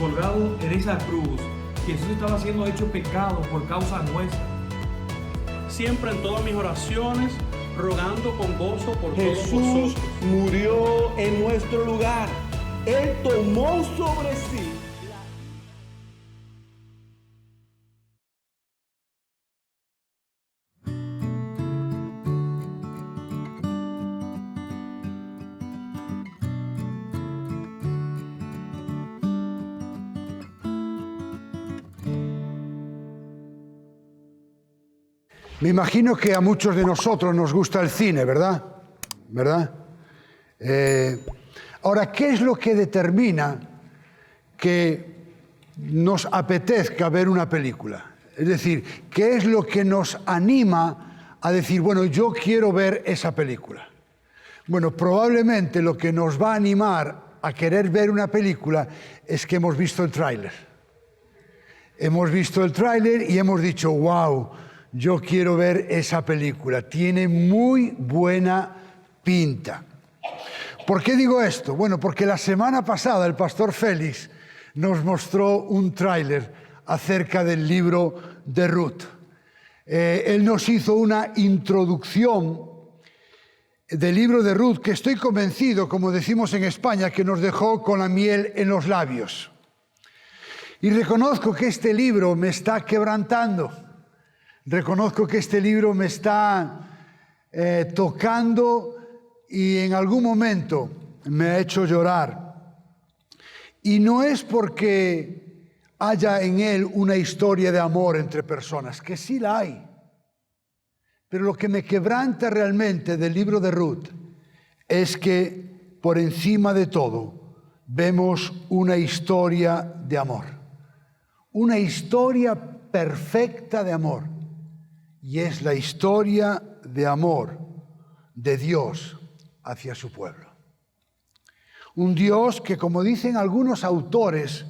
colgado en esa cruz, Jesús estaba siendo hecho pecado por causa nuestra. Siempre en todas mis oraciones, rogando con gozo por todos Jesús vosotros. murió en nuestro lugar. Él tomó sobre sí. Me imagino que a muchos de nosotros nos gusta el cine, ¿verdad? ¿Verdad? Ahora, ¿qué es lo que determina que nos apetezca ver una película? Es decir, ¿qué es lo que nos anima a decir, bueno, yo quiero ver esa película? Bueno, probablemente lo que nos va a animar a querer ver una película es que hemos visto el tráiler. Hemos visto el tráiler y hemos dicho, wow, yo quiero ver esa película, tiene muy buena pinta. ¿Por qué digo esto? Bueno, porque la semana pasada el pastor Félix nos mostró un tráiler acerca del libro de Ruth. Él nos hizo una introducción del libro de Ruth que estoy convencido, como decimos en España, que nos dejó con la miel en los labios. Y reconozco que este libro me está quebrantando. Reconozco que este libro me está tocando y en algún momento me ha hecho llorar. Y no es porque haya en él una historia de amor entre personas, que sí la hay. Pero lo que me quebranta realmente del libro de Ruth es que por encima de todo vemos una historia de amor. Una historia perfecta de amor. Y es la historia de amor de Dios hacia su pueblo. Un Dios que, como dicen algunos autores,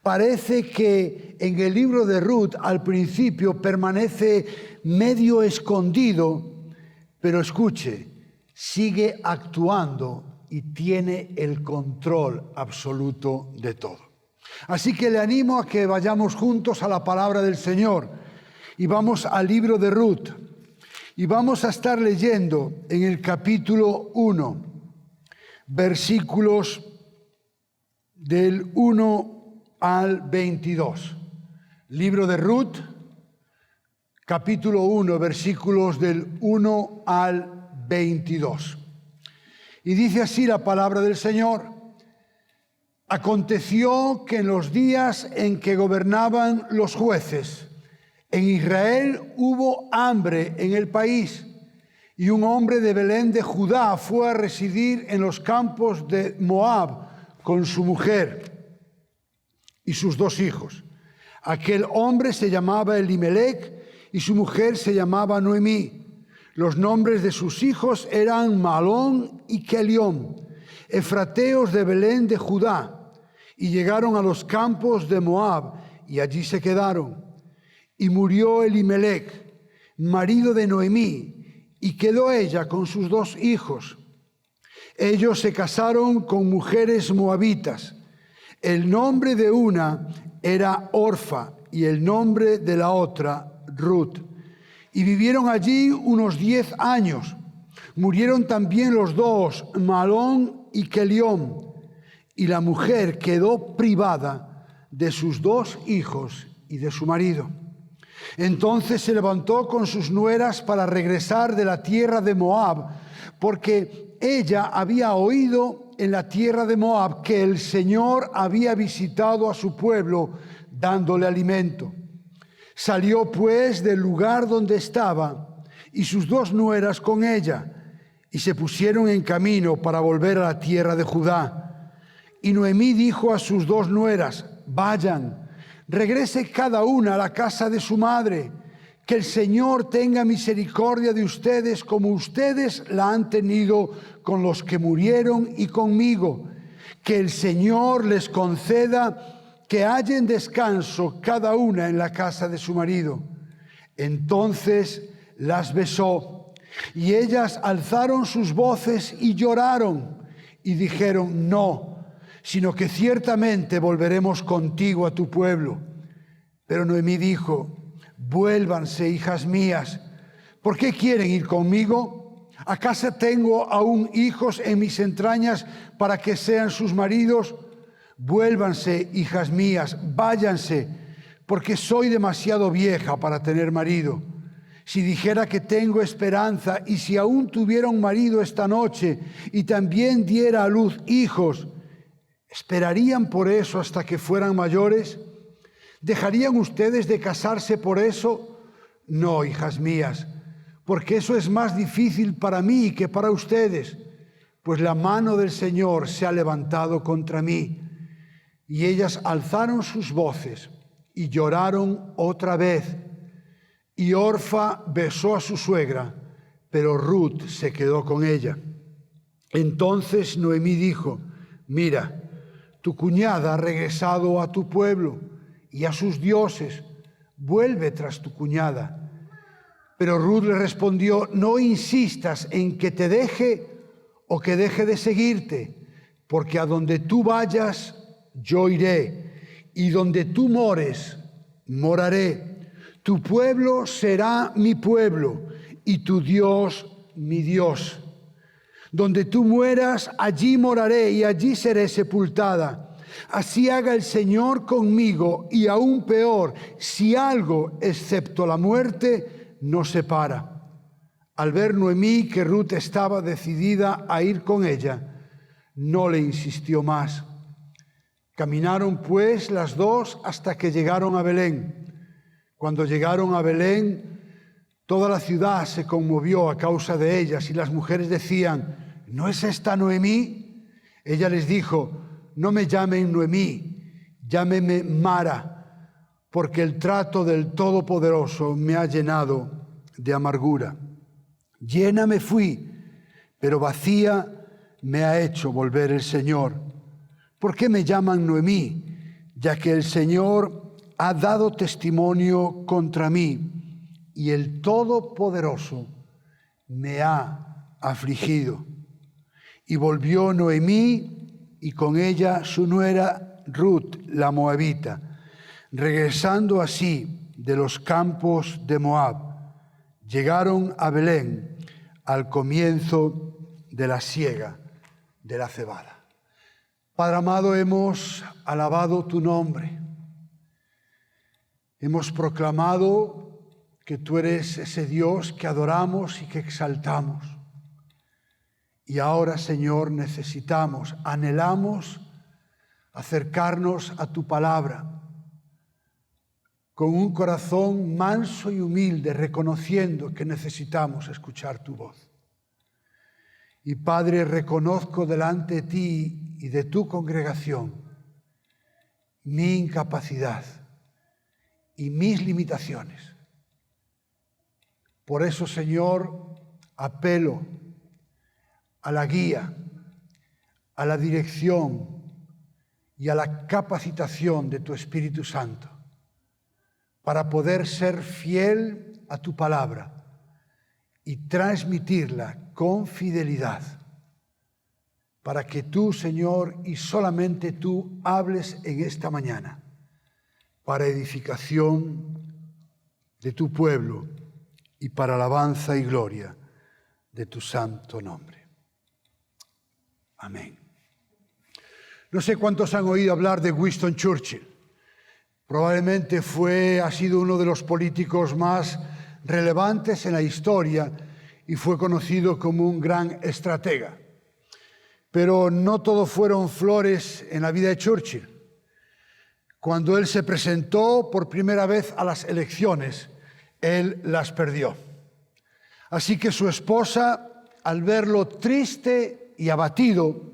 parece que en el libro de Ruth al principio permanece medio escondido, pero escuche, sigue actuando y tiene el control absoluto de todo. Así que le animo a que vayamos juntos a la palabra del Señor. Y vamos al libro de Ruth. Y vamos a estar leyendo en el capítulo 1, versículos del 1 al 22. Libro de Ruth, capítulo 1, versículos del 1 al 22. Y dice así la palabra del Señor. Aconteció que en los días en que gobernaban los jueces, en Israel hubo hambre en el país, y un hombre de Belén de Judá fue a residir en los campos de Moab con su mujer y sus 2 hijos. Aquel hombre se llamaba Elimelec y su mujer se llamaba Noemí. Los nombres de sus hijos eran Mahlón y Kelión, efrateos de Belén de Judá, y llegaron a los campos de Moab y allí se quedaron. Y murió Elimelec, marido de Noemí, y quedó ella con sus 2 hijos. Ellos se casaron con mujeres moabitas. El nombre de una era Orfa y el nombre de la otra Ruth. Y vivieron allí unos 10 años. Murieron también los 2, Mahlón y Kelión, y la mujer quedó privada de sus 2 hijos y de su marido. Entonces se levantó con sus nueras para regresar de la tierra de Moab, porque ella había oído en la tierra de Moab que el Señor había visitado a su pueblo dándole alimento. Salió pues del lugar donde estaba y sus 2 nueras con ella, y se pusieron en camino para volver a la tierra de Judá. Y Noemí dijo a sus 2 nueras, vayan, regrese cada una a la casa de su madre, que el Señor tenga misericordia de ustedes como ustedes la han tenido con los que murieron y conmigo. Que el Señor les conceda que hallen descanso cada una en la casa de su marido. Entonces las besó, y ellas alzaron sus voces y lloraron, y dijeron, no, sino que ciertamente volveremos contigo a tu pueblo. Pero Noemí dijo: vuélvanse, hijas mías. ¿Por qué quieren ir conmigo? ¿Acaso tengo aún hijos en mis entrañas para que sean sus maridos? Vuélvanse, hijas mías, váyanse, porque soy demasiado vieja para tener marido. Si dijera que tengo esperanza, y si aún tuviera un marido esta noche, y también diera a luz hijos, ¿esperarían por eso hasta que fueran mayores? ¿Dejarían ustedes de casarse por eso? No, hijas mías, porque eso es más difícil para mí que para ustedes, pues la mano del Señor se ha levantado contra mí. Y ellas alzaron sus voces y lloraron otra vez. Y Orfa besó a su suegra, pero Ruth se quedó con ella. Entonces Noemí dijo: mira, tu cuñada ha regresado a tu pueblo y a sus dioses. Vuelve tras tu cuñada. Pero Ruth le respondió: no insistas en que te deje o que deje de seguirte, porque a donde tú vayas, yo iré, y donde tú mores, moraré. Tu pueblo será mi pueblo, y tu Dios mi Dios. Donde tú mueras, allí moraré, y allí seré sepultada. Así haga el Señor conmigo, y aún peor, si algo, excepto la muerte, nos separa. Al ver Noemí que Ruth estaba decidida a ir con ella, no le insistió más. Caminaron pues las dos hasta que llegaron a Belén. Cuando llegaron a Belén, toda la ciudad se conmovió a causa de ellas, y las mujeres decían: ¿no es esta Noemí? Ella les dijo: no me llamen Noemí, llámeme Mara, porque el trato del Todopoderoso me ha llenado de amargura. Llena me fui, pero vacía me ha hecho volver el Señor. ¿Por qué me llaman Noemí? Ya que el Señor ha dado testimonio contra mí, y el Todopoderoso me ha afligido. Y volvió Noemí, y con ella su nuera Ruth la moabita, regresando así de los campos de Moab. Llegaron a Belén al comienzo de la siega de la cebada. Padre amado, hemos alabado tu nombre. Hemos proclamado que tú eres ese Dios que adoramos y que exaltamos. Y ahora, Señor, necesitamos, anhelamos acercarnos a tu palabra con un corazón manso y humilde, reconociendo que necesitamos escuchar tu voz. Y Padre, reconozco delante de ti y de tu congregación mi incapacidad y mis limitaciones. Por eso, Señor, apelo a la guía, a la dirección y a la capacitación de tu Espíritu Santo para poder ser fiel a tu palabra y transmitirla con fidelidad, para que tú, Señor, y solamente tú hables en esta mañana para edificación de tu pueblo y para alabanza y gloria de tu santo nombre. Amén. No sé cuántos han oído hablar de Winston Churchill. Probablemente ha sido uno de los políticos más relevantes en la historia y fue conocido como un gran estratega. Pero no todo fueron flores en la vida de Churchill. Cuando él se presentó por primera vez a las elecciones, él las perdió. Así que su esposa, al verlo triste y abatido,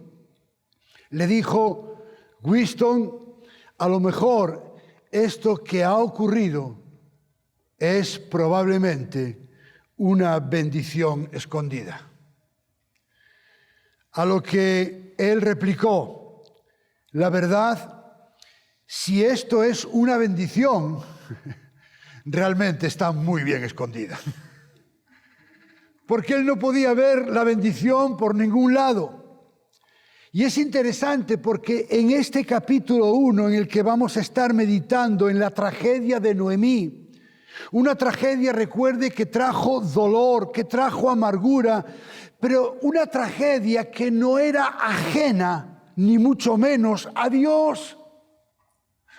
le dijo: Winston, a lo mejor esto que ha ocurrido es probablemente una bendición escondida. A lo que él replicó: la verdad, si esto es una bendición, realmente está muy bien escondida. Porque él no podía ver la bendición por ningún lado. Y es interesante porque en este capítulo 1 en el que vamos a estar meditando en la tragedia de Noemí, una tragedia, recuerde, que trajo dolor, que trajo amargura, pero una tragedia que no era ajena, ni mucho menos, a Dios.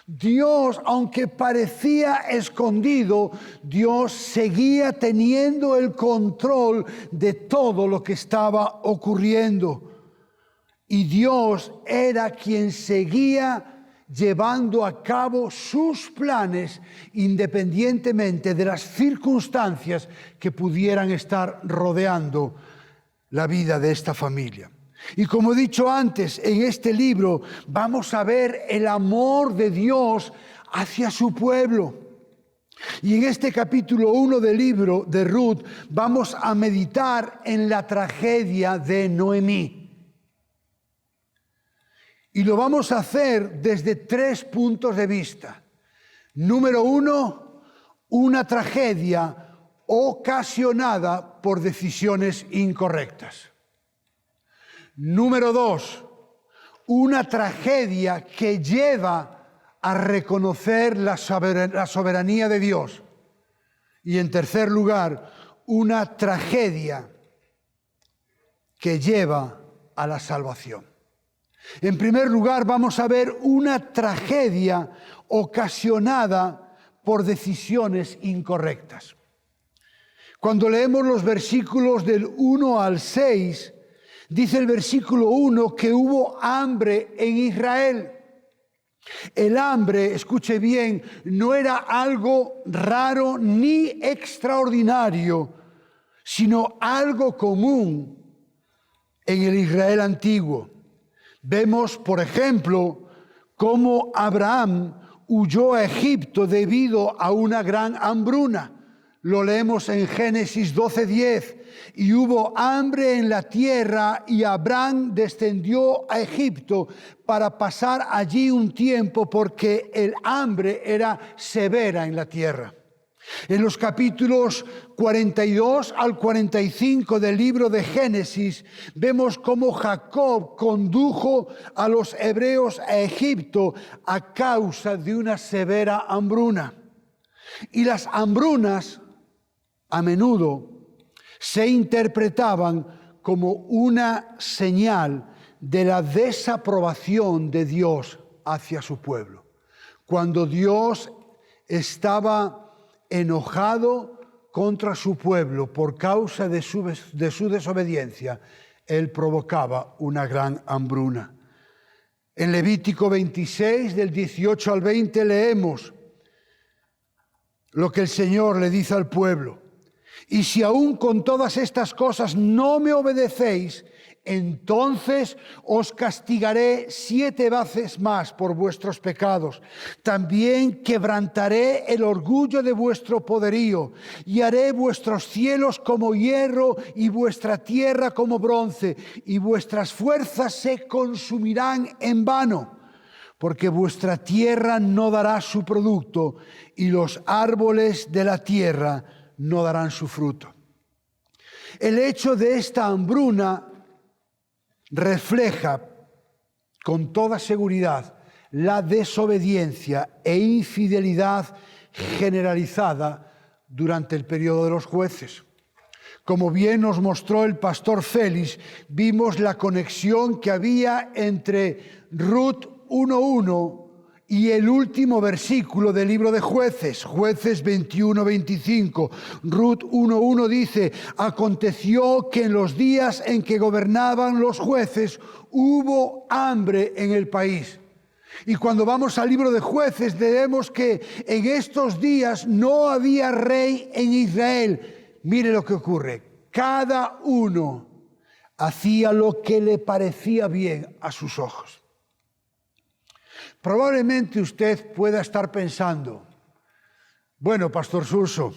Dios, aunque parecía escondido, Dios seguía teniendo el control de todo lo que estaba ocurriendo. Y Dios era quien seguía llevando a cabo sus planes independientemente de las circunstancias que pudieran estar rodeando la vida de esta familia. Y como he dicho antes, en este libro vamos a ver el amor de Dios hacia su pueblo. Y en este capítulo 1 del libro de Ruth vamos a meditar en la tragedia de Noemí. Y lo vamos a hacer desde 3 puntos de vista. Número 1, una tragedia ocasionada por decisiones incorrectas. Número 2, una tragedia que lleva a reconocer la soberanía de Dios. Y en tercer lugar, una tragedia que lleva a la salvación. En primer lugar, vamos a ver una tragedia ocasionada por decisiones incorrectas. Cuando leemos los versículos del 1 al 6, dice el versículo 1 que hubo hambre en Israel. El hambre, escuche bien, no era algo raro ni extraordinario, sino algo común en el Israel antiguo. Vemos, por ejemplo, cómo Abraham huyó a Egipto debido a una gran hambruna. Lo leemos en Génesis 12:10. Y hubo hambre en la tierra y Abraham descendió a Egipto para pasar allí un tiempo porque el hambre era severa en la tierra. En los capítulos 42 al 45 del libro de Génesis vemos cómo Jacob condujo a los hebreos a Egipto a causa de una severa hambruna. Y las hambrunas a menudo se interpretaban como una señal de la desaprobación de Dios hacia su pueblo. Cuando Dios estaba enojado contra su pueblo por causa de su desobediencia, Él provocaba una gran hambruna. En Levítico 26, del 18 al 20, leemos lo que el Señor le dice al pueblo. Y si aún con todas estas cosas no me obedecéis, entonces os castigaré 7 veces más por vuestros pecados. También quebrantaré el orgullo de vuestro poderío y haré vuestros cielos como hierro y vuestra tierra como bronce, y vuestras fuerzas se consumirán en vano, porque vuestra tierra no dará su producto y los árboles de la tierra no darán su fruto. El hecho de esta hambruna refleja con toda seguridad la desobediencia e infidelidad generalizada durante el periodo de los jueces. Como bien nos mostró el pastor Félix, vimos la conexión que había entre Ruth 1:1 y el último versículo del libro de Jueces, Jueces 21:25. Ruth 1:1 dice: aconteció que en los días en que gobernaban los jueces hubo hambre en el país. Y cuando vamos al libro de Jueces vemos que en estos días no había rey en Israel. Mire lo que ocurre: cada uno hacía lo que le parecía bien a sus ojos. Probablemente usted pueda estar pensando, bueno, Pastor Surso,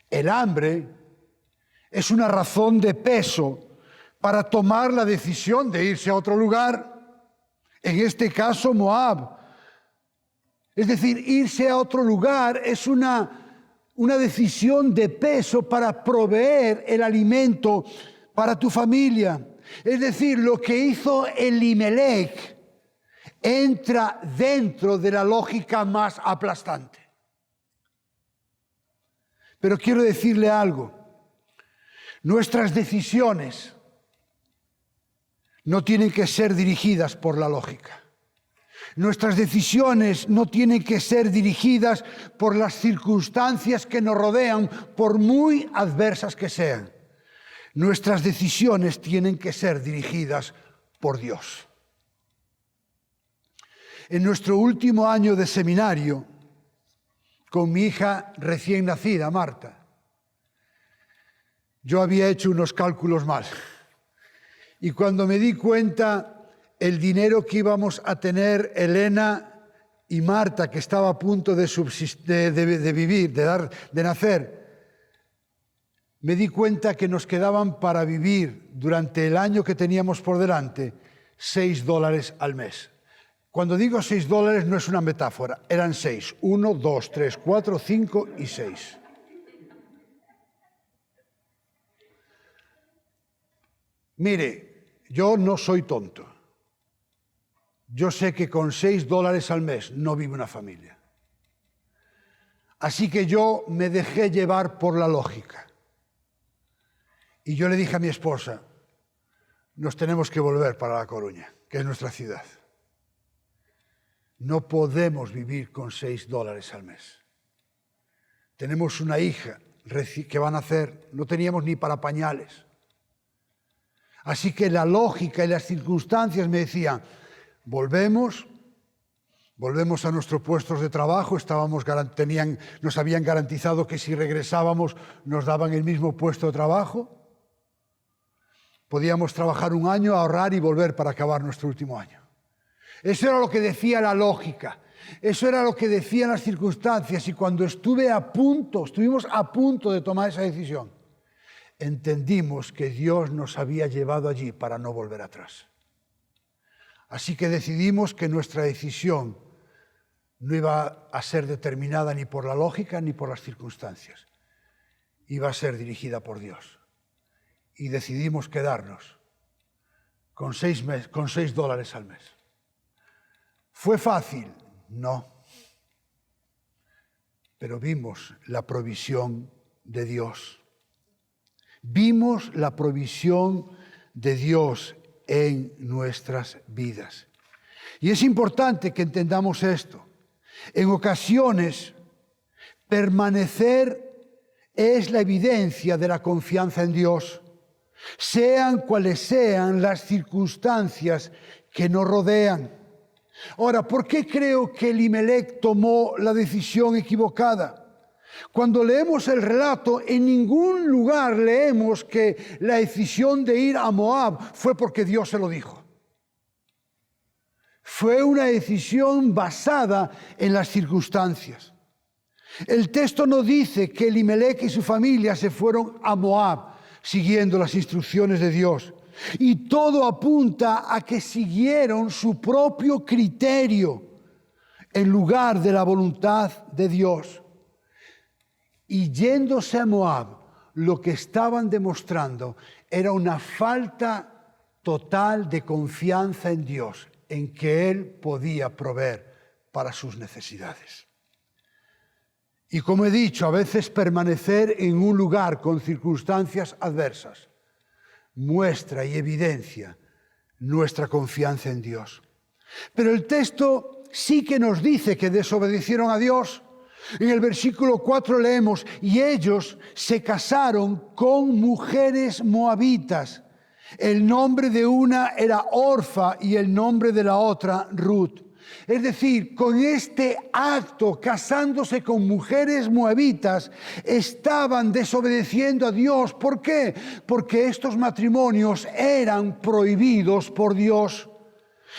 el hambre es una razón de peso para tomar la decisión de irse a otro lugar, en este caso Moab. Es decir, irse a otro lugar es una decisión de peso para proveer el alimento para tu familia. Es decir, lo que hizo Elimelech entra dentro de la lógica más aplastante. Pero quiero decirle algo. Nuestras decisiones no tienen que ser dirigidas por la lógica. Nuestras decisiones no tienen que ser dirigidas por las circunstancias que nos rodean, por muy adversas que sean. Nuestras decisiones tienen que ser dirigidas por Dios. En nuestro último año de seminario, con mi hija recién nacida, Marta, yo había hecho unos cálculos mal. Y cuando me di cuenta el dinero que íbamos a tener Elena y Marta, que estaba a punto de nacer, me di cuenta que nos quedaban para vivir durante el año que teníamos por delante $6 al mes. Cuando digo $6 no es una metáfora, eran 6. 1, 2, 3, 4, 5 y 6. Mire, yo no soy tonto. Yo sé que con $6 al mes no vive una familia. Así que yo me dejé llevar por la lógica. Y yo le dije a mi esposa, nos tenemos que volver para La Coruña, que es nuestra ciudad. No podemos vivir con $6 al mes. Tenemos una hija que va a nacer, no teníamos ni para pañales. Así que la lógica y las circunstancias me decían, volvemos a nuestros puestos de trabajo, nos habían garantizado que si regresábamos nos daban el mismo puesto de trabajo. Podíamos trabajar un año, ahorrar y volver para acabar nuestro último año. Eso era lo que decía la lógica, eso era lo que decían las circunstancias, y cuando estuvimos a punto de tomar esa decisión, entendimos que Dios nos había llevado allí para no volver atrás. Así que decidimos que nuestra decisión no iba a ser determinada ni por la lógica ni por las circunstancias, iba a ser dirigida por Dios. Y decidimos quedarnos con $6 al mes. ¿Fue fácil? No. Pero vimos la provisión de Dios. Vimos la provisión de Dios en nuestras vidas. Y es importante que entendamos esto. En ocasiones, permanecer es la evidencia de la confianza en Dios, sean cuales sean las circunstancias que nos rodean. Ahora, ¿por qué creo que Elimelech tomó la decisión equivocada? Cuando leemos el relato, en ningún lugar leemos que la decisión de ir a Moab fue porque Dios se lo dijo. Fue una decisión basada en las circunstancias. El texto no dice que Elimelech y su familia se fueron a Moab siguiendo las instrucciones de Dios. Y todo apunta a que siguieron su propio criterio en lugar de la voluntad de Dios. Y yéndose a Moab, lo que estaban demostrando era una falta total de confianza en Dios, en que Él podía proveer para sus necesidades. Y como he dicho, a veces permanecer en un lugar con circunstancias adversas muestra y evidencia nuestra confianza en Dios. Pero el texto sí que nos dice que desobedecieron a Dios. En el versículo 4 leemos, y ellos se casaron con mujeres moabitas. El nombre de una era Orfa y el nombre de la otra Ruth. Es decir, con este acto, casándose con mujeres moabitas, estaban desobedeciendo a Dios. ¿Por qué? Porque estos matrimonios eran prohibidos por Dios.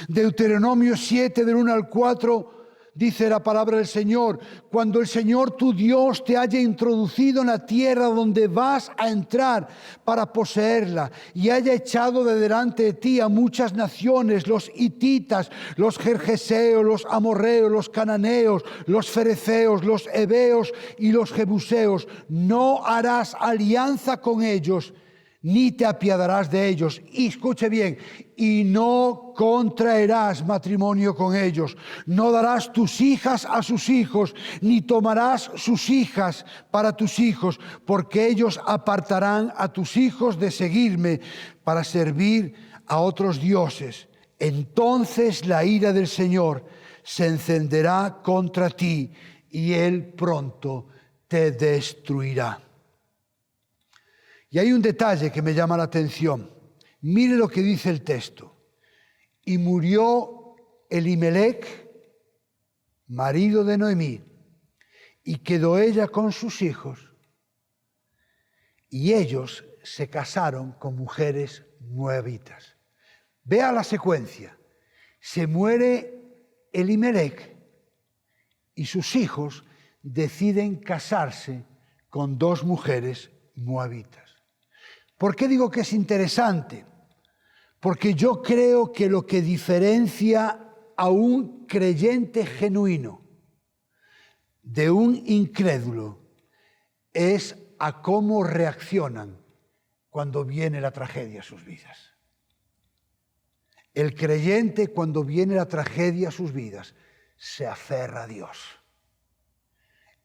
Deuteronomio 7, del 1 al 4, dice la palabra del Señor: cuando el Señor tu Dios te haya introducido en la tierra donde vas a entrar para poseerla, y haya echado de delante de ti a muchas naciones, los hititas, los gergeseos, los amorreos, los cananeos, los fereceos, los heveos y los jebuseos, no harás alianza con ellos, ni te apiadarás de ellos. Y escuche bien, y no contraerás matrimonio con ellos. No darás tus hijas a sus hijos, ni tomarás sus hijas para tus hijos, porque ellos apartarán a tus hijos de seguirme para servir a otros dioses. Entonces la ira del Señor se encenderá contra ti y Él pronto te destruirá. Y hay un detalle que me llama la atención. Mire lo que dice el texto. Y murió Elimelech, marido de Noemí, y quedó ella con sus hijos, y ellos se casaron con mujeres moabitas. Vea la secuencia. Se muere Elimelech y sus hijos deciden casarse con dos mujeres moabitas. ¿Por qué digo que es interesante? Porque yo creo que lo que diferencia a un creyente genuino de un incrédulo es a cómo reaccionan cuando viene la tragedia a sus vidas. El creyente, cuando viene la tragedia a sus vidas, se aferra a Dios.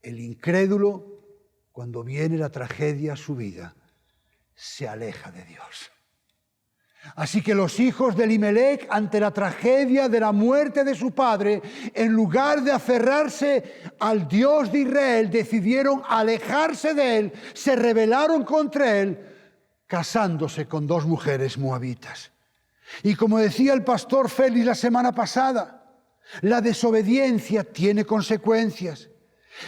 El incrédulo, cuando viene la tragedia a su vida, se aleja de Dios. Así que los hijos de Elimelech, ante la tragedia de la muerte de su padre, en lugar de aferrarse al Dios de Israel, decidieron alejarse de él, se rebelaron contra él, casándose con dos mujeres moabitas. Y como decía el pastor Félix la semana pasada, la desobediencia tiene consecuencias.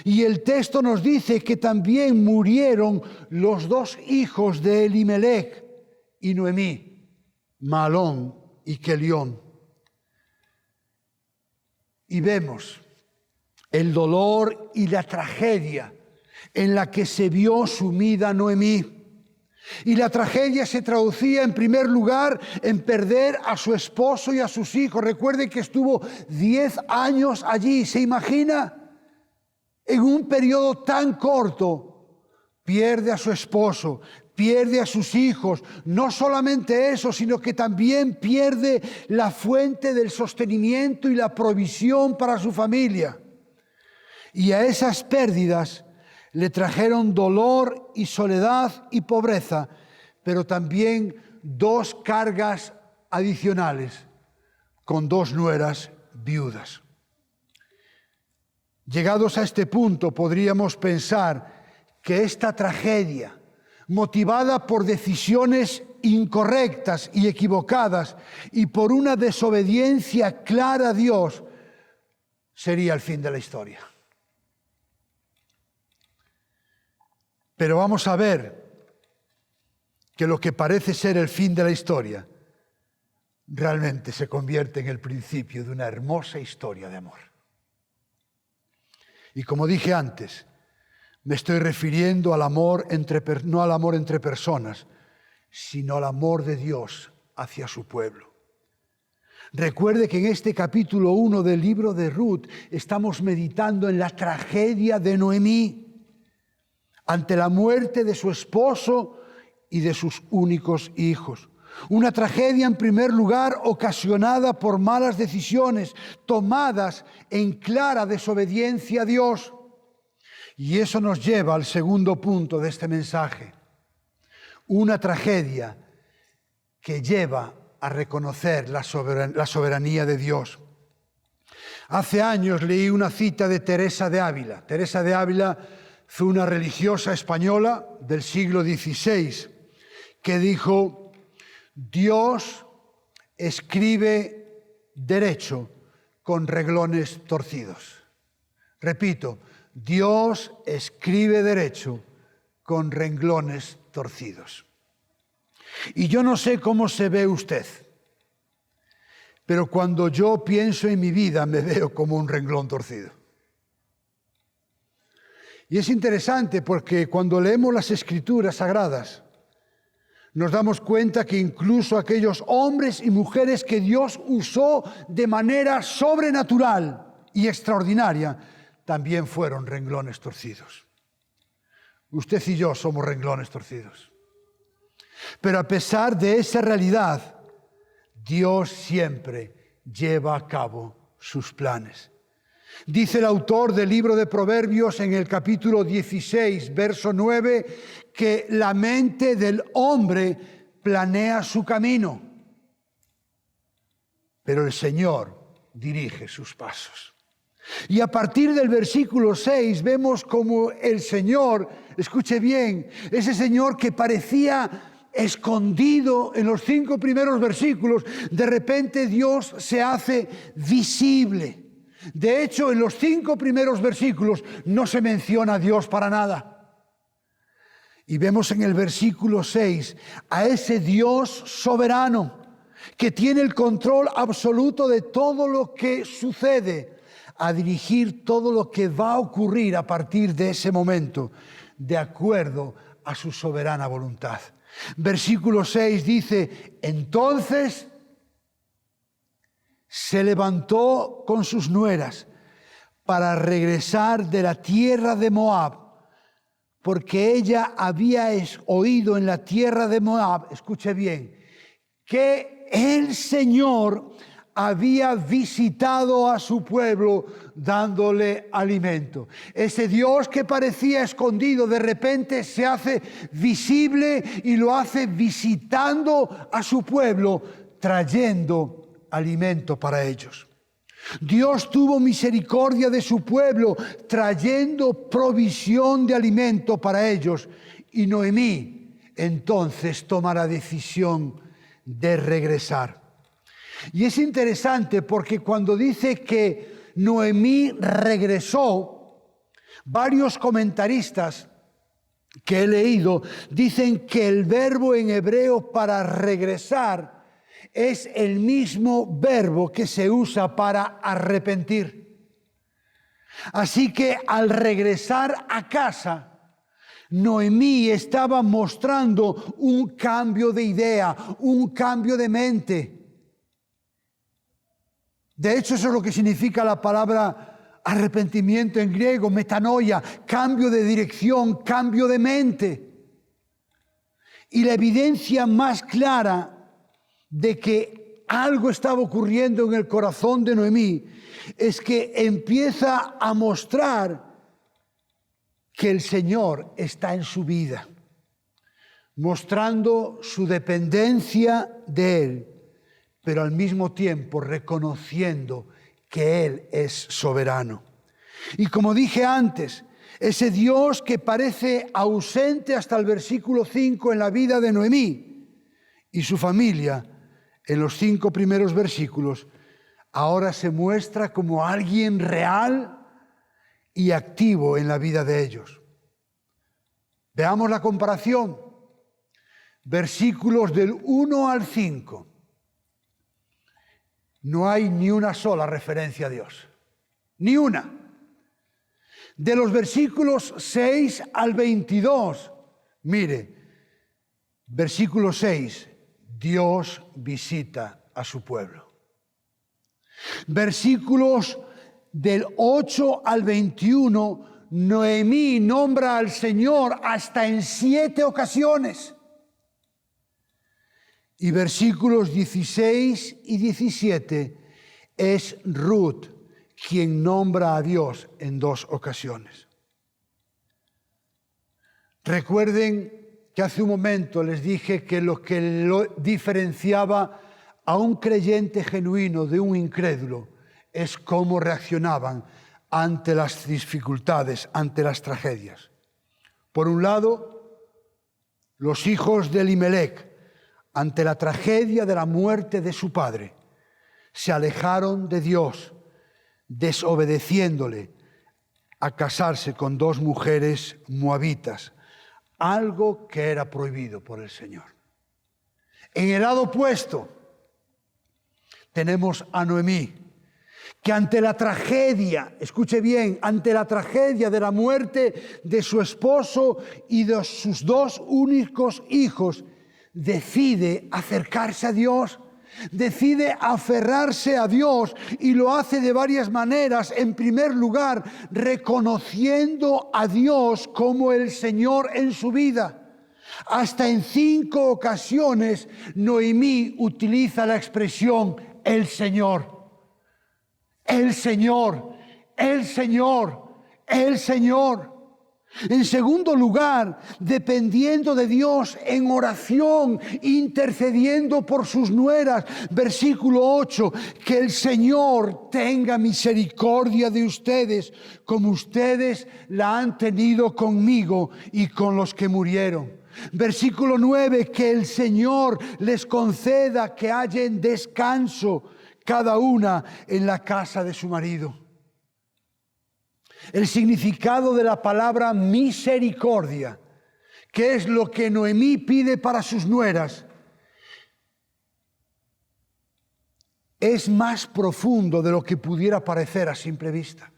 Y el texto nos dice que también murieron los dos hijos de Elimelech y Noemí, Mahlón y Kelión. Y vemos el dolor y la tragedia en la que se vio sumida Noemí. Y la tragedia se traducía en primer lugar en perder a su esposo y a sus hijos. Recuerden que estuvo 10 años allí. ¿Se imagina? En un periodo tan corto, pierde a su esposo, pierde a sus hijos. No solamente eso, sino que también pierde la fuente del sostenimiento y la provisión para su familia. Y a esas pérdidas le trajeron dolor y soledad y pobreza, pero también dos cargas adicionales con dos nueras viudas. Llegados a este punto, podríamos pensar que esta tragedia, motivada por decisiones incorrectas y equivocadas y por una desobediencia clara a Dios, sería el fin de la historia. Pero vamos a ver que lo que parece ser el fin de la historia realmente se convierte en el principio de una hermosa historia de amor. Y como dije antes, me estoy refiriendo al amor no al amor entre personas, sino al amor de Dios hacia su pueblo. Recuerde que en este capítulo 1 del libro de Ruth estamos meditando en la tragedia de Noemí ante la muerte de su esposo y de sus únicos hijos. Una tragedia, en primer lugar, ocasionada por malas decisiones tomadas en clara desobediencia a Dios. Y eso nos lleva al segundo punto de este mensaje. Una tragedia que lleva a reconocer la soberanía de Dios. Hace años leí una cita de Teresa de Ávila. Teresa de Ávila fue una religiosa española del siglo XVI que dijo: Dios escribe derecho con renglones torcidos. Repito, Dios escribe derecho con renglones torcidos. Y yo no sé cómo se ve usted, pero cuando yo pienso en mi vida me veo como un renglón torcido. Y es interesante porque cuando leemos las Escrituras Sagradas, nos damos cuenta que incluso aquellos hombres y mujeres que Dios usó de manera sobrenatural y extraordinaria, también fueron renglones torcidos. Usted y yo somos renglones torcidos. Pero a pesar de esa realidad, Dios siempre lleva a cabo sus planes. Dice el autor del libro de Proverbios en el capítulo 16, verso 9, que la mente del hombre planea su camino, pero el Señor dirige sus pasos. Y a partir del versículo 6 vemos como el Señor, escuche bien, ese Señor que parecía escondido en los 5 primeros versículos, de repente Dios se hace visible. De hecho, en los 5 primeros versículos no se menciona a Dios para nada. Y vemos en el versículo 6 a ese Dios soberano que tiene el control absoluto de todo lo que sucede, a dirigir todo lo que va a ocurrir a partir de ese momento, de acuerdo a su soberana voluntad. Versículo 6 dice: entonces se levantó con sus nueras para regresar de la tierra de Moab, porque ella había oído en la tierra de Moab, escuche bien, que el Señor había visitado a su pueblo dándole alimento. Ese Dios que parecía escondido de repente se hace visible y lo hace visitando a su pueblo, trayendo alimento para ellos. Dios tuvo misericordia de su pueblo, trayendo provisión de alimento para ellos. Y Noemí entonces toma la decisión de regresar. Y es interesante porque cuando dice que Noemí regresó, varios comentaristas que he leído dicen que el verbo en hebreo para regresar es el mismo verbo que se usa para arrepentir. Así que al regresar a casa, Noemí estaba mostrando un cambio de idea, un cambio de mente. De hecho, eso es lo que significa la palabra arrepentimiento en griego, metanoia, cambio de dirección, cambio de mente. Y la evidencia más clara de que algo estaba ocurriendo en el corazón de Noemí es que empieza a mostrar que el Señor está en su vida, mostrando su dependencia de Él, pero al mismo tiempo reconociendo que Él es soberano. Y como dije antes, ese Dios que parece ausente hasta el versículo 5 en la vida de Noemí y su familia, en los 5 primeros versículos, ahora se muestra como alguien real y activo en la vida de ellos. Veamos la comparación. Versículos del 1 al 5. No hay ni una sola referencia a Dios. Ni una. De los versículos 6 al 22, mire, versículo 6, Dios visita a su pueblo. Versículos del 8 al 21, Noemí nombra al Señor hasta en 7 ocasiones. Y versículos 16 y 17 es Ruth quien nombra a Dios en 2 ocasiones. Recuerden que hace un momento les dije que lo diferenciaba a un creyente genuino de un incrédulo es cómo reaccionaban ante las dificultades, ante las tragedias. Por un lado, los hijos de Elimelec, ante la tragedia de la muerte de su padre, se alejaron de Dios, desobedeciéndole a casarse con 2 mujeres moabitas, algo que era prohibido por el Señor. En el lado opuesto, tenemos a Noemí, que ante la tragedia, escuche bien, ante la tragedia de la muerte de su esposo y de sus 2 únicos hijos, decide acercarse a Dios, decide aferrarse a Dios y lo hace de varias maneras. En primer lugar, reconociendo a Dios como el Señor en su vida. Hasta en 5 ocasiones Noemí utiliza la expresión el Señor. El Señor, el Señor, el Señor. En segundo lugar, dependiendo de Dios en oración, intercediendo por sus nueras. Versículo 8, que el Señor tenga misericordia de ustedes, como ustedes la han tenido conmigo y con los que murieron. Versículo 9, que el Señor les conceda que hallen descanso cada una en la casa de su marido. El significado de la palabra misericordia, que es lo que Noemí pide para sus nueras, es más profundo de lo que pudiera parecer a simple vista.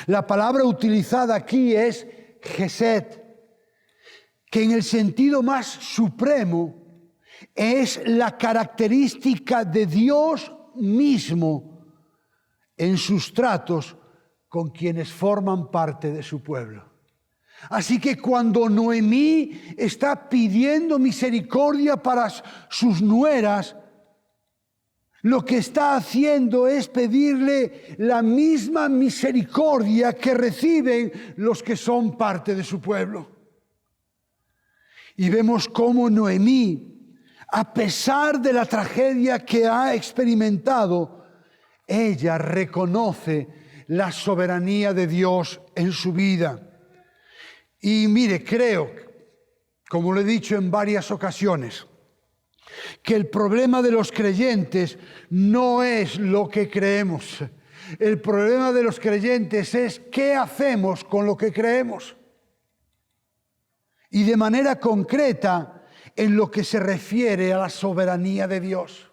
La palabra utilizada aquí es gesed, que en el sentido más supremo es la característica de Dios mismo en sus tratos con quienes forman parte de su pueblo. Así que cuando Noemí está pidiendo misericordia para sus nueras, lo que está haciendo es pedirle la misma misericordia que reciben los que son parte de su pueblo. Y vemos cómo Noemí, a pesar de la tragedia que ha experimentado, ella reconoce la soberanía de Dios en su vida. Y mire, creo, como lo he dicho en varias ocasiones, que el problema de los creyentes no es lo que creemos. El problema de los creyentes es qué hacemos con lo que creemos. Y de manera concreta, en lo que se refiere a la soberanía de Dios.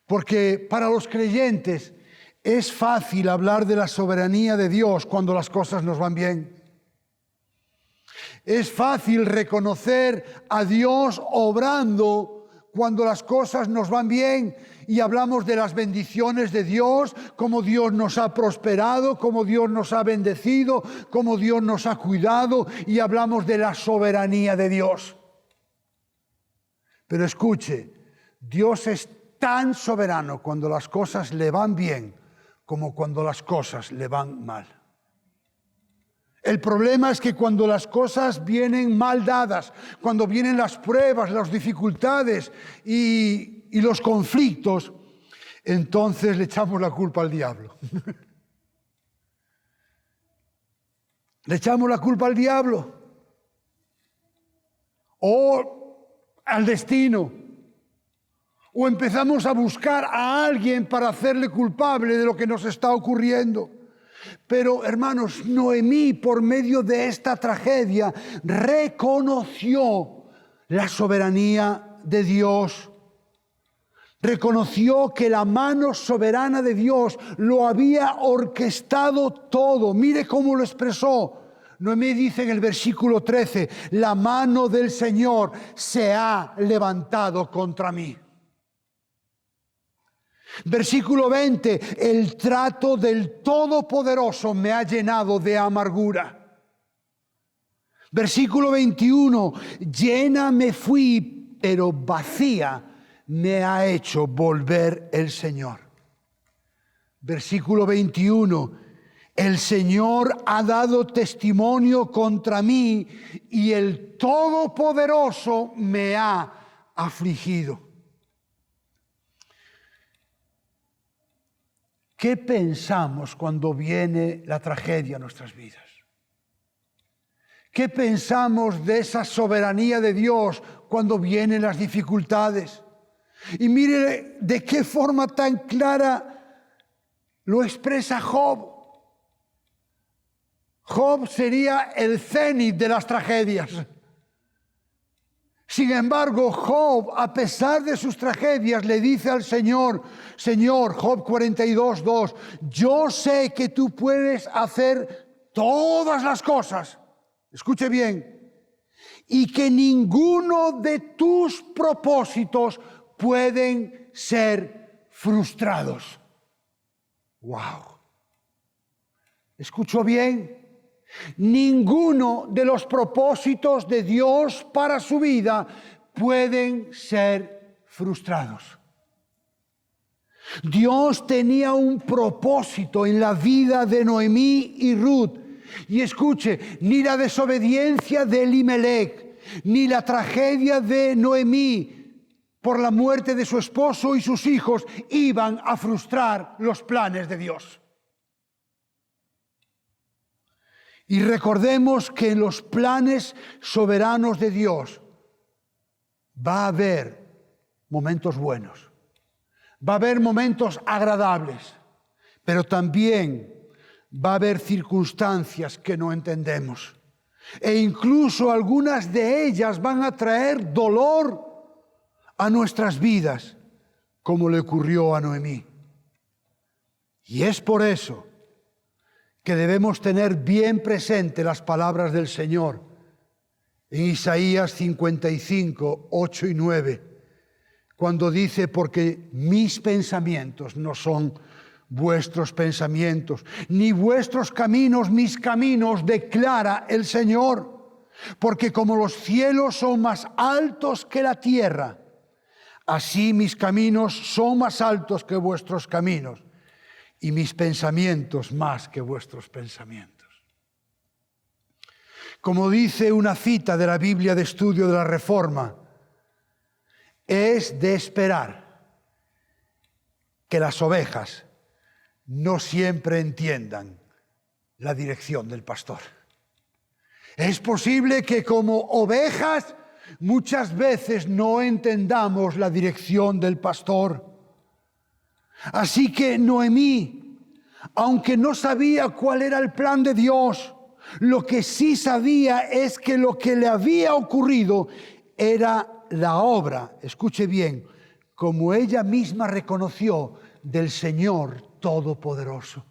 Porque para los creyentes es fácil hablar de la soberanía de Dios cuando las cosas nos van bien. Es fácil reconocer a Dios obrando cuando las cosas nos van bien y hablamos de las bendiciones de Dios, cómo Dios nos ha prosperado, cómo Dios nos ha bendecido, cómo Dios nos ha cuidado y hablamos de la soberanía de Dios. Pero escuche, Dios es tan soberano cuando las cosas le van bien como cuando las cosas le van mal. El problema es que cuando las cosas vienen mal dadas, cuando vienen las pruebas, las dificultades y los conflictos, entonces le echamos la culpa al diablo. Le echamos la culpa al diablo o al destino, o empezamos a buscar a alguien para hacerle culpable de lo que nos está ocurriendo. Pero, hermanos, Noemí, por medio de esta tragedia, reconoció la soberanía de Dios. Reconoció que la mano soberana de Dios lo había orquestado todo. Mire cómo lo expresó. Noemí dice en el versículo 13, la mano del Señor se ha levantado contra mí. Versículo 20, el trato del Todopoderoso me ha llenado de amargura. Versículo 21, llena me fui, pero vacía me ha hecho volver el Señor. Versículo 21, el Señor ha dado testimonio contra mí y el Todopoderoso me ha afligido. ¿Qué pensamos cuando viene la tragedia a nuestras vidas? ¿Qué pensamos de esa soberanía de Dios cuando vienen las dificultades? Y mire de qué forma tan clara lo expresa Job. Job sería el cenit de las tragedias. Sin embargo, Job, a pesar de sus tragedias, le dice al Señor, Señor, Job 42:2, yo sé que tú puedes hacer todas las cosas, escuche bien, y que ninguno de tus propósitos pueden ser frustrados. ¡Wow! ¿Escuchó bien? Ninguno de los propósitos de Dios para su vida pueden ser frustrados. Dios tenía un propósito en la vida de Noemí y Ruth. Y escuche, ni la desobediencia de Elimelec, ni la tragedia de Noemí por la muerte de su esposo y sus hijos iban a frustrar los planes de Dios. Y recordemos que en los planes soberanos de Dios va a haber momentos buenos, va a haber momentos agradables, pero también va a haber circunstancias que no entendemos. E incluso algunas de ellas van a traer dolor a nuestras vidas, como le ocurrió a Noemí. Y es por eso que debemos tener bien presente las palabras del Señor en Isaías 55, 8 y 9, cuando dice: porque mis pensamientos no son vuestros pensamientos, ni vuestros caminos mis caminos, declara el Señor. Porque como los cielos son más altos que la tierra, así mis caminos son más altos que vuestros caminos, y mis pensamientos más que vuestros pensamientos. Como dice una cita de la Biblia de Estudio de la Reforma, es de esperar que las ovejas no siempre entiendan la dirección del pastor. Es posible que como ovejas muchas veces no entendamos la dirección del pastor. Así que Noemí, aunque no sabía cuál era el plan de Dios, lo que sí sabía es que lo que le había ocurrido era la obra, escuche bien, como ella misma reconoció, del Señor Todopoderoso.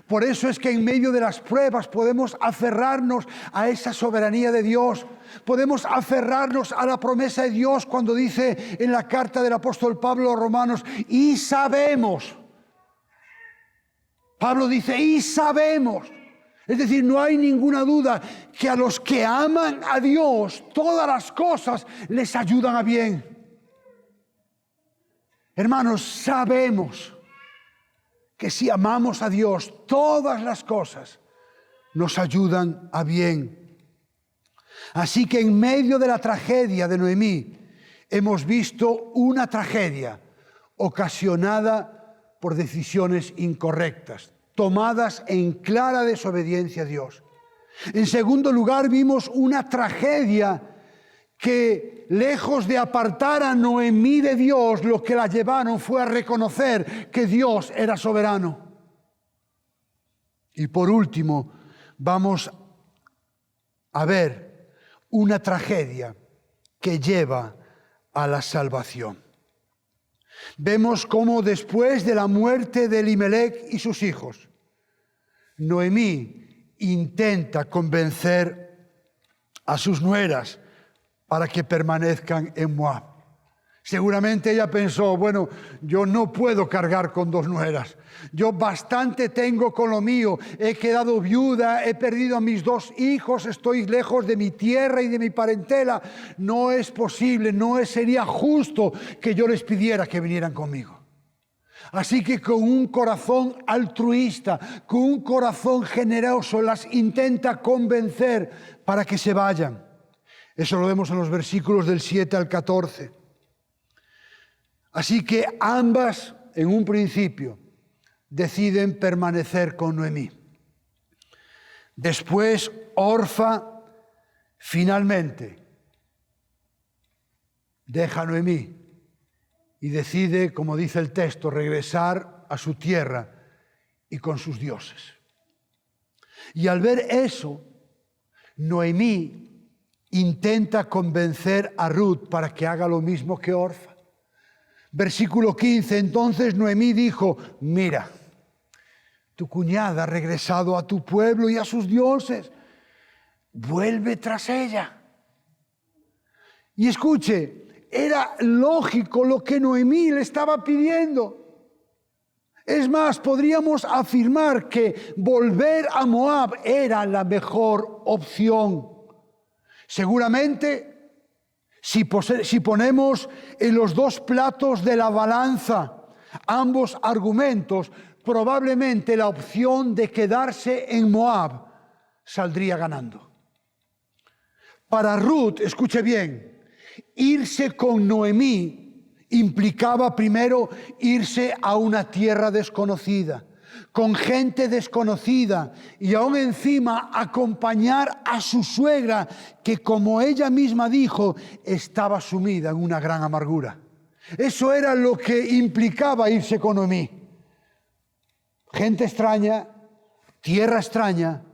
Por eso es que en medio de las pruebas podemos aferrarnos a esa soberanía de Dios. Podemos aferrarnos a la promesa de Dios cuando dice en la carta del apóstol Pablo a los Romanos: y sabemos. Pablo dice: y sabemos. Es decir, no hay ninguna duda que a los que aman a Dios, todas las cosas les ayudan a bien. Hermanos, sabemos que si amamos a Dios, todas las cosas nos ayudan a bien. Así que en medio de la tragedia de Noemí, hemos visto una tragedia ocasionada por decisiones incorrectas, tomadas en clara desobediencia a Dios. En segundo lugar, vimos una tragedia que, lejos de apartar a Noemí de Dios, lo que la llevaron fue a reconocer que Dios era soberano. Y por último, vamos a ver una tragedia que lleva a la salvación. Vemos cómo después de la muerte de Elimelec y sus hijos, Noemí intenta convencer a sus nueras para que permanezcan en Moab. Seguramente ella pensó: bueno, yo no puedo cargar con dos nueras. Yo bastante tengo con lo mío. He quedado viuda, he perdido a mis dos hijos, estoy lejos de mi tierra y de mi parentela. No es posible, sería justo que yo les pidiera que vinieran conmigo. Así que con un corazón altruista, con un corazón generoso, las intenta convencer para que se vayan. Eso lo vemos en los versículos del 7 al 14. Así que ambas, en un principio, deciden permanecer con Noemí. Después, Orfa finalmente deja a Noemí y decide, como dice el texto, regresar a su tierra y con sus dioses. Y al ver eso, Noemí intenta convencer a Ruth para que haga lo mismo que Orfa. Versículo 15, entonces Noemí dijo: mira, tu cuñada ha regresado a tu pueblo y a sus dioses, vuelve tras ella. Y escuche, era lógico lo que Noemí le estaba pidiendo. Es más, podríamos afirmar que volver a Moab era la mejor opción. Seguramente, si ponemos en los dos platos de la balanza ambos argumentos, probablemente la opción de quedarse en Moab saldría ganando. Para Ruth, escuche bien, irse con Noemí implicaba primero irse a una tierra desconocida, con gente desconocida, y aún encima acompañar a su suegra, que como ella misma dijo, estaba sumida en una gran amargura. Eso era lo que implicaba irse con Noemí. Gente extraña, tierra extraña,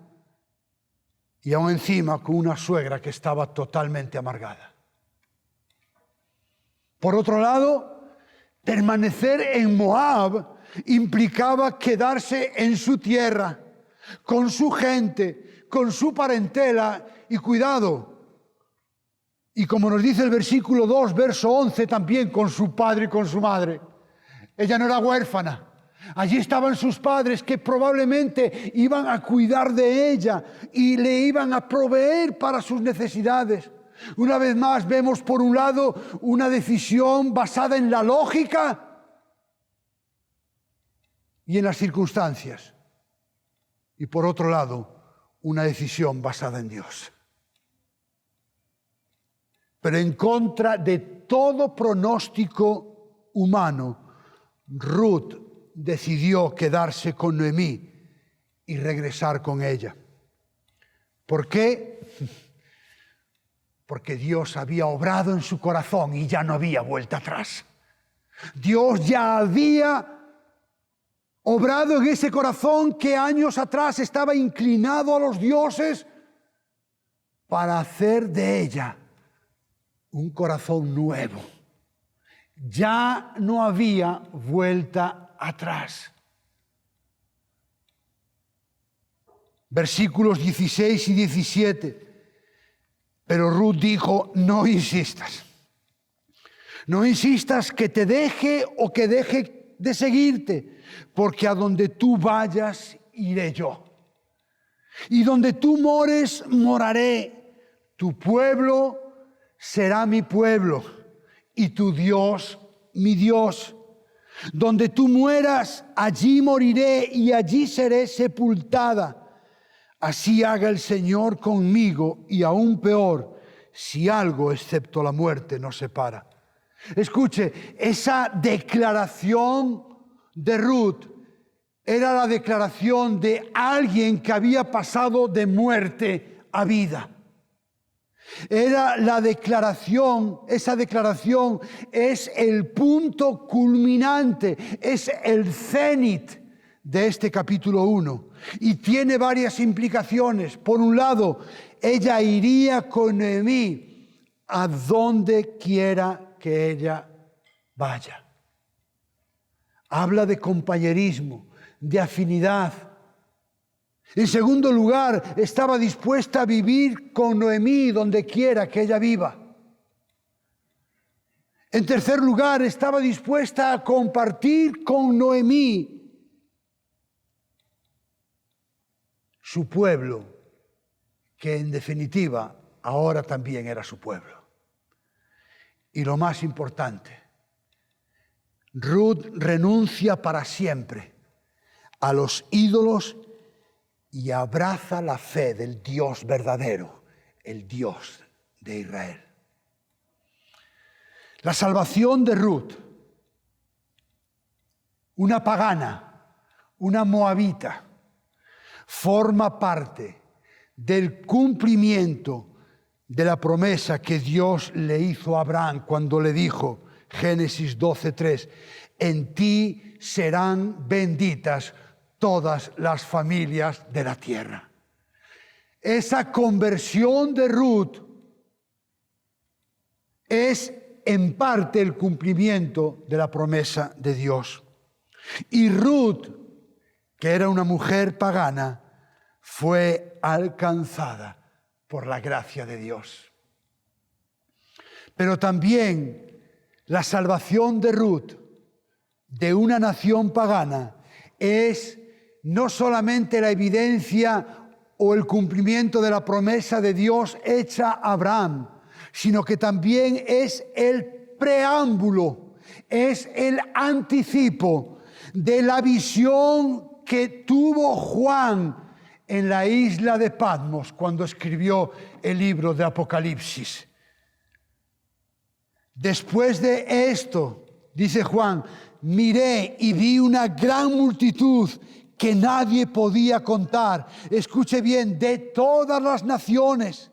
y aún encima con una suegra que estaba totalmente amargada. Por otro lado, permanecer en Moab implicaba quedarse en su tierra, con su gente, con su parentela y cuidado. Y como nos dice el versículo 2, verso 11, también con su padre y con su madre. Ella no era huérfana. Allí estaban sus padres que probablemente iban a cuidar de ella y le iban a proveer para sus necesidades. Una vez más vemos por un lado una decisión basada en la lógica y en las circunstancias, y por otro lado una decisión basada en Dios. Pero en contra de todo pronóstico humano, Ruth decidió quedarse con Noemí y regresar con ella. ¿Por qué? Porque Dios había obrado en su corazón y ya no había vuelta atrás. Dios ya había obrado en ese corazón que años atrás estaba inclinado a los dioses para hacer de ella un corazón nuevo. Ya no había vuelta atrás. Versículos 16 y 17. Pero Ruth dijo, no insistas. No insistas que te deje o que deje de seguirte, porque a donde tú vayas, iré yo. Y donde tú mores, moraré. Tu pueblo será mi pueblo y tu Dios, mi Dios. Donde tú mueras, allí moriré y allí seré sepultada. Así haga el Señor conmigo, y aún peor, si algo excepto la muerte nos separa. Escuche, esa declaración de Ruth era la declaración de alguien que había pasado de muerte a vida. Era la declaración, esa declaración es el punto culminante, es el cenit de este capítulo 1 y tiene varias implicaciones. Por un lado, ella iría con Noemí a donde quiera que ella vaya. Habla de compañerismo, de afinidad. En segundo lugar, estaba dispuesta a vivir con Noemí donde quiera que ella viva. En tercer lugar, estaba dispuesta a compartir con Noemí su pueblo, que en definitiva ahora también era su pueblo. Y lo más importante, Ruth renuncia para siempre a los ídolos y abraza la fe del Dios verdadero, el Dios de Israel. La salvación de Ruth, una pagana, una moabita, forma parte del cumplimiento de la promesa que Dios le hizo a Abraham cuando le dijo, Génesis 12:3, en ti serán benditas todas las familias de la tierra. Esa conversión de Ruth es en parte el cumplimiento de la promesa de Dios. Y Ruth, que era una mujer pagana, fue alcanzada por la gracia de Dios. Pero también la salvación de Ruth, de una nación pagana, es no solamente la evidencia o el cumplimiento de la promesa de Dios hecha a Abraham, sino que también es el preámbulo, es el anticipo de la visión que tuvo Juan en la isla de Patmos cuando escribió el libro de Apocalipsis. Después de esto, dice Juan, miré y vi una gran multitud que nadie podía contar. Escuche bien, de todas las naciones,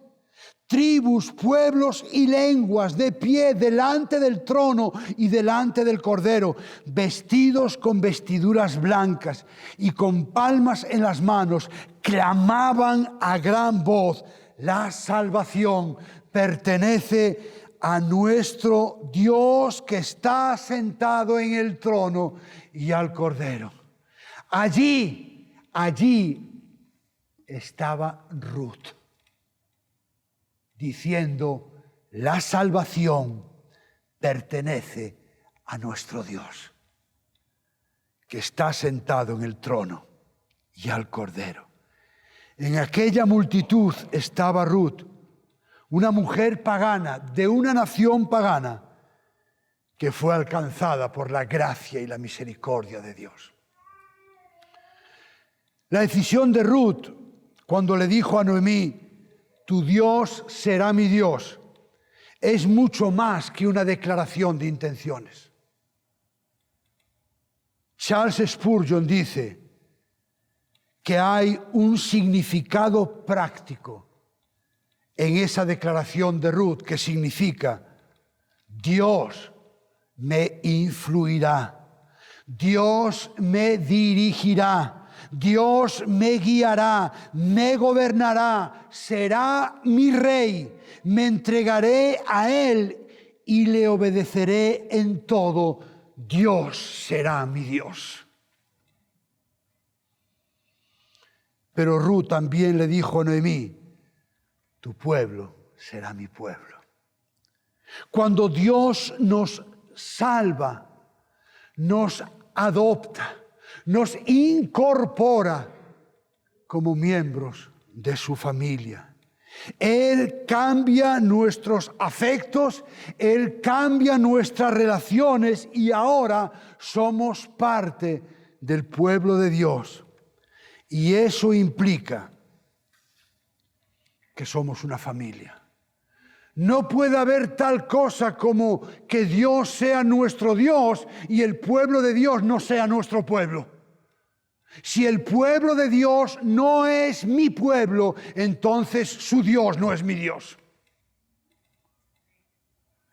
tribus, pueblos y lenguas, de pie delante del trono y delante del Cordero, vestidos con vestiduras blancas y con palmas en las manos, clamaban a gran voz: la salvación pertenece a nuestro Dios que está sentado en el trono y al Cordero. Allí estaba Ruth, diciendo: la salvación pertenece a nuestro Dios, que está sentado en el trono y al Cordero. En aquella multitud estaba Ruth, una mujer pagana, de una nación pagana, que fue alcanzada por la gracia y la misericordia de Dios. La decisión de Ruth, cuando le dijo a Noemí: tu Dios será mi Dios, es mucho más que una declaración de intenciones. Charles Spurgeon dice que hay un significado práctico en esa declaración de Ruth, que significa: Dios me influirá, Dios me dirigirá, Dios me guiará, me gobernará, será mi rey, me entregaré a Él y le obedeceré en todo. Dios será mi Dios. Pero Ruth también le dijo a Noemí: tu pueblo será mi pueblo. Cuando Dios nos salva, nos adopta, nos incorpora como miembros de su familia. Él cambia nuestros afectos, Él cambia nuestras relaciones y ahora somos parte del pueblo de Dios. Y eso implica que somos una familia. No puede haber tal cosa como que Dios sea nuestro Dios y el pueblo de Dios no sea nuestro pueblo. Si el pueblo de Dios no es mi pueblo, entonces su Dios no es mi Dios.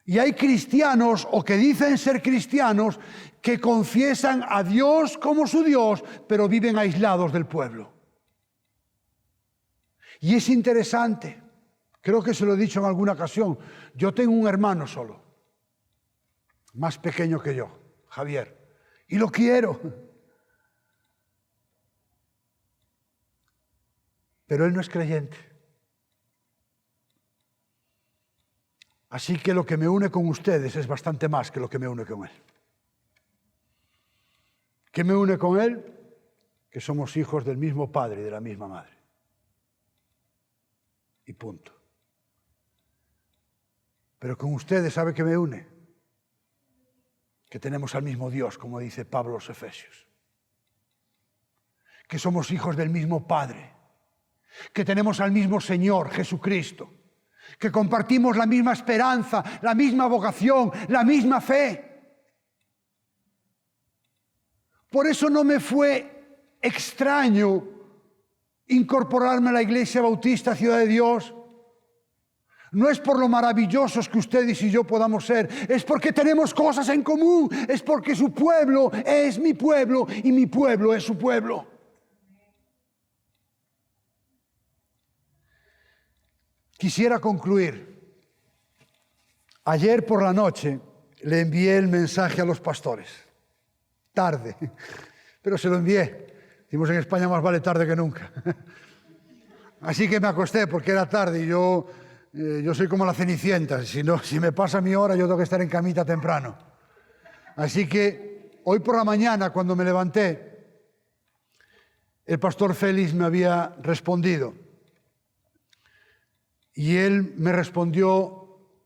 Y hay cristianos, o que dicen ser cristianos, que confiesan a Dios como su Dios, pero viven aislados del pueblo. Y es interesante, creo que se lo he dicho en alguna ocasión, yo tengo un hermano solo, más pequeño que yo, Javier, y lo quiero. Pero él no es creyente. Así que lo que me une con ustedes es bastante más que lo que me une con él. ¿Qué me une con él? Que somos hijos del mismo padre y de la misma madre. Y punto. Pero con ustedes, ¿sabe qué me une? Que tenemos al mismo Dios, como dice Pablo a los Efesios. Que somos hijos del mismo Padre. Que tenemos al mismo Señor, Jesucristo. Que compartimos la misma esperanza, la misma vocación, la misma fe. Por eso no me fue extraño incorporarme a la Iglesia Bautista Ciudad de Dios. No es por lo maravillosos que ustedes y yo podamos ser, es porque tenemos cosas en común, es porque su pueblo es mi pueblo y mi pueblo es su pueblo. Quisiera concluir. Ayer por la noche le envié el mensaje a los pastores. Tarde, pero se lo envié. Decimos en España, más vale tarde que nunca. Así que me acosté porque era tarde y yo soy como la Cenicienta. Si me pasa mi hora, yo tengo que estar en camita temprano. Así que hoy por la mañana, cuando me levanté, el pastor Félix me había respondido. Y él me respondió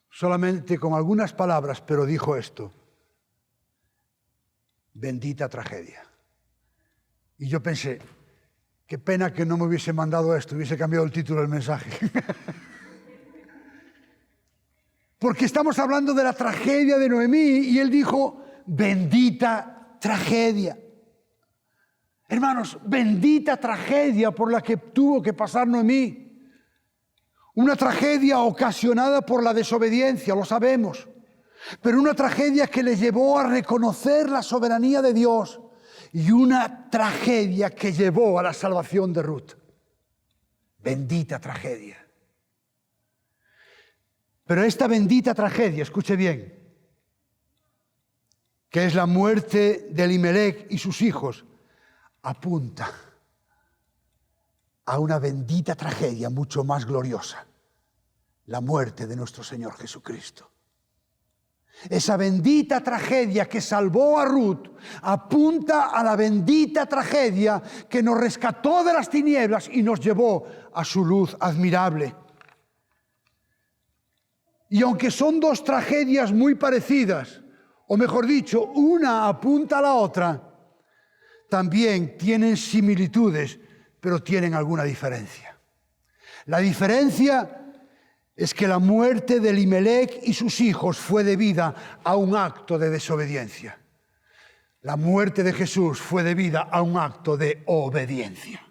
solamente con algunas palabras, pero dijo esto: bendita tragedia. Y yo pensé, qué pena que no me hubiese mandado esto, hubiese cambiado el título del mensaje. Porque estamos hablando de la tragedia de Noemí y él dijo, bendita tragedia. Hermanos, bendita tragedia por la que tuvo que pasar Noemí. Una tragedia ocasionada por la desobediencia, lo sabemos. Pero una tragedia que le llevó a reconocer la soberanía de Dios. Y una tragedia que llevó a la salvación de Ruth. Bendita tragedia. Pero esta bendita tragedia, escuche bien, que es la muerte de Elimelech y sus hijos, apunta a una bendita tragedia mucho más gloriosa, la muerte de nuestro Señor Jesucristo. Esa bendita tragedia que salvó a Ruth apunta a la bendita tragedia que nos rescató de las tinieblas y nos llevó a su luz admirable. Y aunque son dos tragedias muy parecidas, o mejor dicho, una apunta a la otra, también tienen similitudes, pero tienen alguna diferencia. La diferencia es que la muerte de Elimelech y sus hijos fue debida a un acto de desobediencia. La muerte de Jesús fue debida a un acto de obediencia.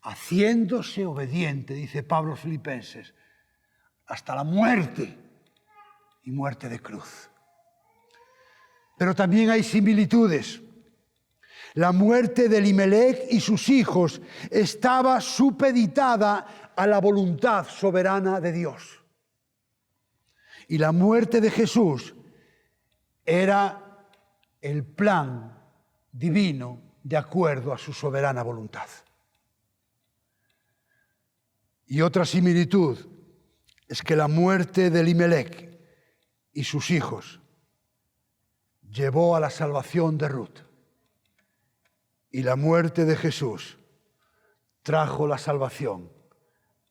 Haciéndose obediente, dice Pablo a los Filipenses, hasta la muerte y muerte de cruz. Pero también hay similitudes. La muerte de Elimelech y sus hijos estaba supeditada a la voluntad soberana de Dios. Y la muerte de Jesús era el plan divino de acuerdo a su soberana voluntad. Y otra similitud es que la muerte de Elimelech y sus hijos llevó a la salvación de Ruth. Y la muerte de Jesús trajo la salvación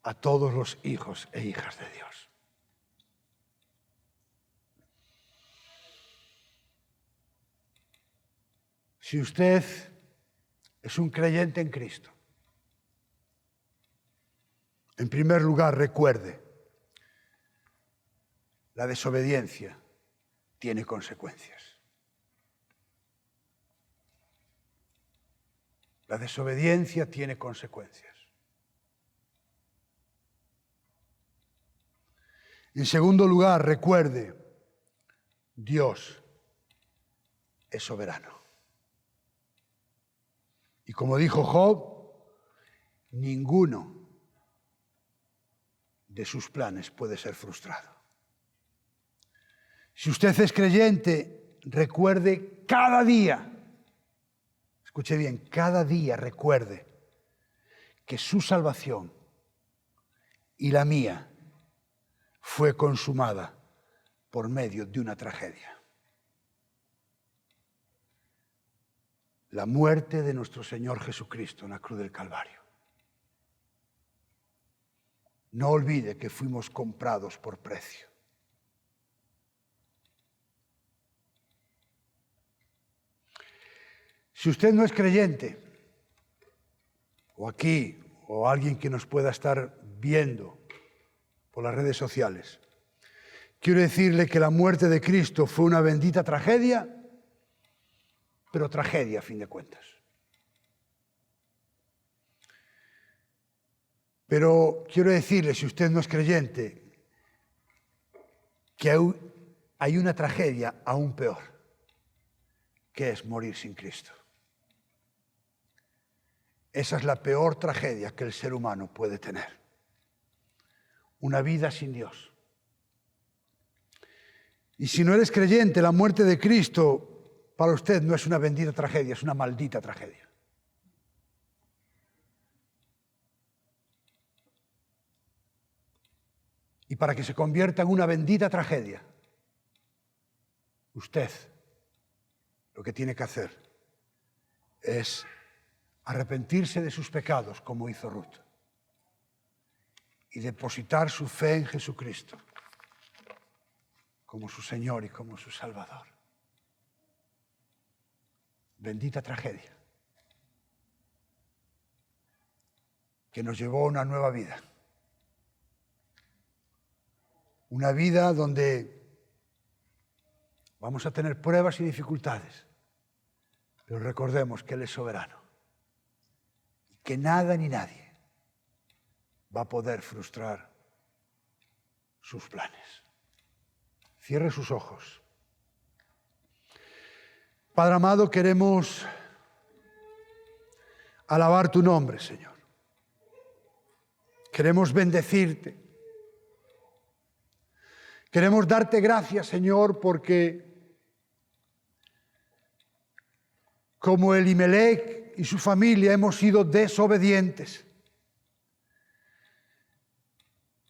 a todos los hijos e hijas de Dios. Si usted es un creyente en Cristo, en primer lugar recuerde, la desobediencia tiene consecuencias. La desobediencia tiene consecuencias. En segundo lugar, recuerde, Dios es soberano. Y como dijo Job, ninguno de sus planes puede ser frustrado. Si usted es creyente, recuerde cada día, escuche bien, cada día recuerde que su salvación y la mía fue consumada por medio de una tragedia. La muerte de nuestro Señor Jesucristo en la cruz del Calvario. No olvide que fuimos comprados por precio. Si usted no es creyente, o aquí, o alguien que nos pueda estar viendo por las redes sociales, quiero decirle que la muerte de Cristo fue una bendita tragedia, pero tragedia a fin de cuentas. Pero quiero decirle, si usted no es creyente, que hay una tragedia aún peor, que es morir sin Cristo. Esa es la peor tragedia que el ser humano puede tener. Una vida sin Dios. Y si no eres creyente, la muerte de Cristo para usted no es una bendita tragedia, es una maldita tragedia. Y para que se convierta en una bendita tragedia, usted lo que tiene que hacer es arrepentirse de sus pecados, como hizo Ruth, y depositar su fe en Jesucristo como su Señor y como su Salvador. Bendita tragedia que nos llevó a una nueva vida. Una vida donde vamos a tener pruebas y dificultades, pero recordemos que Él es soberano y que nada ni nadie va a poder frustrar sus planes. Cierre sus ojos. Padre amado, queremos alabar tu nombre, Señor. Queremos bendecirte. Queremos darte gracias, Señor, porque como Elimelech y su familia hemos sido desobedientes.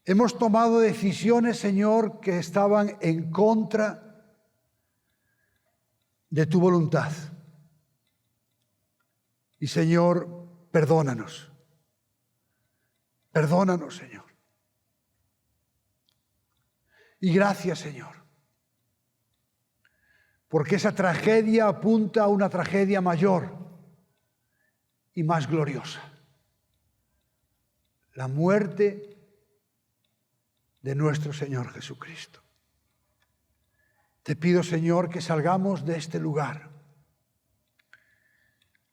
Hemos tomado decisiones, Señor, que estaban en contra de tu voluntad. Y, Señor, perdónanos. Perdónanos, Señor. Y gracias, Señor, porque esa tragedia apunta a una tragedia mayor y más gloriosa. La muerte de nuestro Señor Jesucristo. Te pido, Señor, que salgamos de este lugar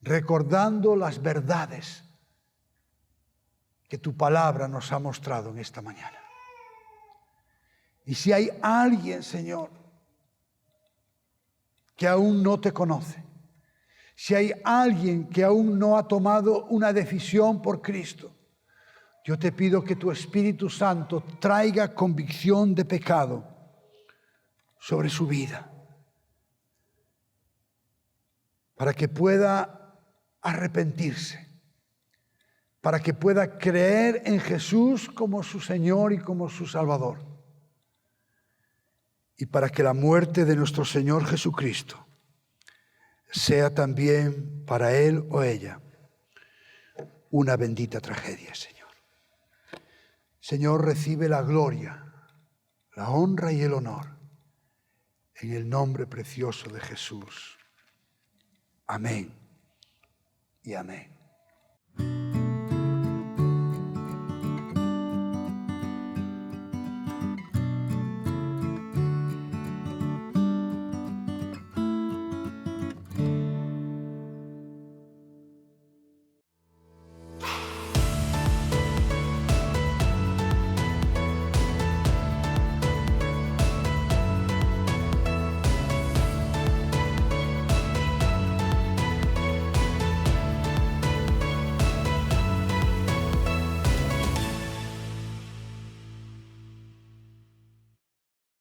recordando las verdades que tu palabra nos ha mostrado en esta mañana. Y si hay alguien, Señor, que aún no te conoce, si hay alguien que aún no ha tomado una decisión por Cristo, yo te pido que tu Espíritu Santo traiga convicción de pecado sobre su vida, para que pueda arrepentirse, para que pueda creer en Jesús como su Señor y como su Salvador, y para que la muerte de nuestro Señor Jesucristo sea también para él o ella una bendita tragedia, Señor. Señor, recibe la gloria, la honra y el honor en el nombre precioso de Jesús. Amén y amén.